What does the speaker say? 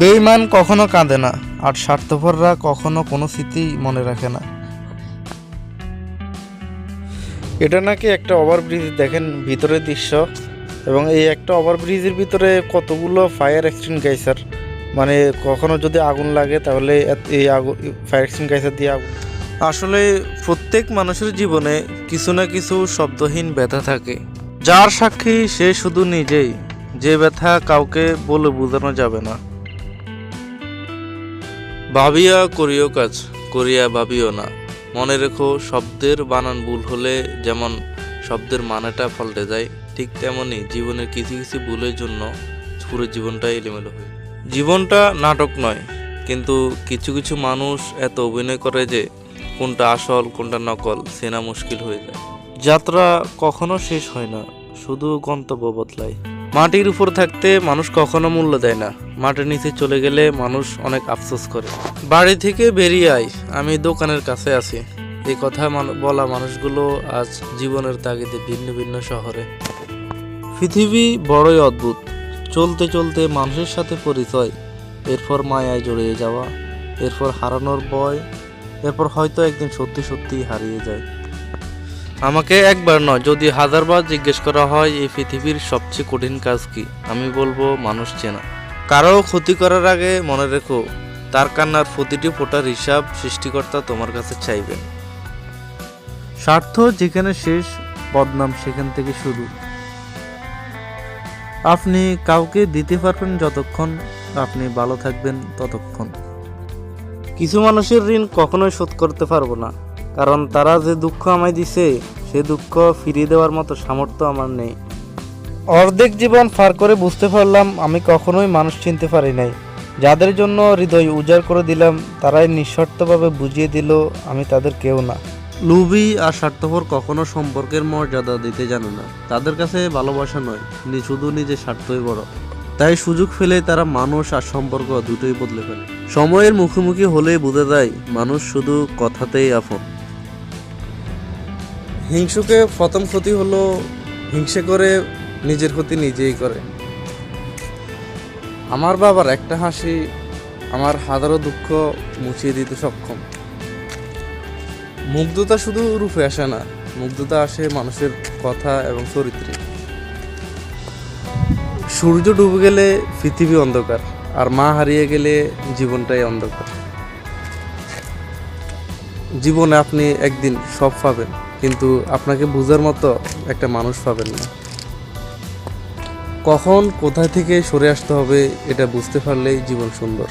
বেঈমান কখনো কাঁদে না, আর স্বার্থপররা কখনো কোনো স্মৃতি মনে রাখে না। এটা নাকি একটা ওভারব্রিজ, দেখেন ভিতরের দৃশ্য। এবং এই একটা ওভারব্রিজের ভিতরে কতগুলো ফায়ার এক্সটিংগুইশার, মানে কখনো যদি আগুন লাগে তাহলে এই আগুন ফায়ার এক্সটিংগুইশার দিয়ে আগুন। আসলে প্রত্যেক মানুষের জীবনে কিছু না কিছু শব্দহীন ব্যথা থাকে, যার সাক্ষী সে শুধু নিজেই, যে ব্যথা কাউকে বলে বোঝানো যাবে না। ভাবিয়া করিও কাজ, করিয়া ভাবিও না। মনে রেখো, শব্দের বানান ভুল হলে যেমন শব্দের মানেটা পাল্টে যায়, ঠিক তেমনি জীবনের কিছু কিছু ভুলের জন্য পুরো জীবনটাই এলোমেলো হয়। জীবনটা নাটক নয়, কিন্তু কিছু কিছু মানুষ এত অভিনয় করে যে কোনটা আসল কোনটা নকল চেনা মুশকিল হয়ে যায়। যাত্রা কখনো শেষ হয় না, শুধু গন্তব্য বদলায়। মাটির উপর থাকতে মানুষ কখনো মূল্য দেয় না, মাটির নিচে চলে গেলে মানুষ অনেক আফসোস করে। বাড়ি থেকে বেরিয়ে আয়, আমি দোকানের কাছে আছি, এই কথা বলা মানুষগুলো আজ জীবনের তাগিদে ভিন্ন ভিন্ন শহরে। পৃথিবী বড়ই অদ্ভুত, চলতে চলতে মানুষের সাথে পরিচয়, এরপর মায়ায় জড়িয়ে যাওয়া, এরপর হারানোর ভয়, এরপর হয়তো একদিন সত্যি সত্যি হারিয়ে যায়। আমাকে একবার নয়, যদি হাজারবার জিজ্ঞেস করা হয় এই পৃথিবীর সবচেয়ে কঠিন কাজ কি, আমি বলবো মানুষ চেনা। কারো ক্ষতি করার আগে মনে রেখো, তার কান্নার প্রতিটি ফোঁটার হিসাব সৃষ্টিকর্তা তোমার কাছে চাইবেন। স্বার্থ যেখানে শেষ, বদনাম সেখান থেকে শুরু। আপনি কাউকে দিতে পারবেন যতক্ষণ, আপনি ভালো থাকবেন ততক্ষণ। কিছু মানুষের ঋণ কখনোই শোধ করতে পারবো না, কারণ তারা যে দুঃখ আমায় দিছে, সে দুঃখ ফিরিয়ে দেওয়ার মতো সামর্থ্য আমার নেই। অর্ধেক জীবন পার করে বুঝতে পারলাম আমি কখনোই মানুষ চিনতে পারি নাই। যাদের জন্য হৃদয় উজাড় করে দিলাম, তারাই নিঃশর্তভাবে বুঝিয়ে দিল আমি তাদের কেউ না। লোভী আর স্বার্থপর কখনো সম্পর্কের মর্যাদা দিতে জানে না, তাদের কাছে ভালোবাসা নয়, শুধু নিজের স্বার্থই বড়। তাই সুযোগ ফেলে তারা মানুষ আর সম্পর্ক দুটোই বদলে ফেলে। সময়ের মুখোমুখি হলেই বোঝা যায় মানুষ শুধু কথাতেই আপন। হিংসুকে প্রথম ক্ষতি হলো হিংসে করে নিজের ক্ষতি নিজেই করে। আমার বাবার একটা হাসি আমার হাজারো দুঃখ মুছিয়ে দিতে সক্ষম। মুগ্ধতা শুধু রূপে আসে না, মুগ্ধতা আসে মানুষের কথা এবং চরিত্রে। সূর্য ডুবে গেলে পৃথিবী অন্ধকার, আর মা হারিয়ে গেলে জীবনটাই অন্ধকার। জীবনে আপনি একদিন সব পাবেন, কিন্তু আপনাকে বোঝার মতো একটা মানুষ পাবেন না। কখন কোথায় থেকে সরে আসতে হবে এটা বুঝতে পারলেই জীবন সুন্দর।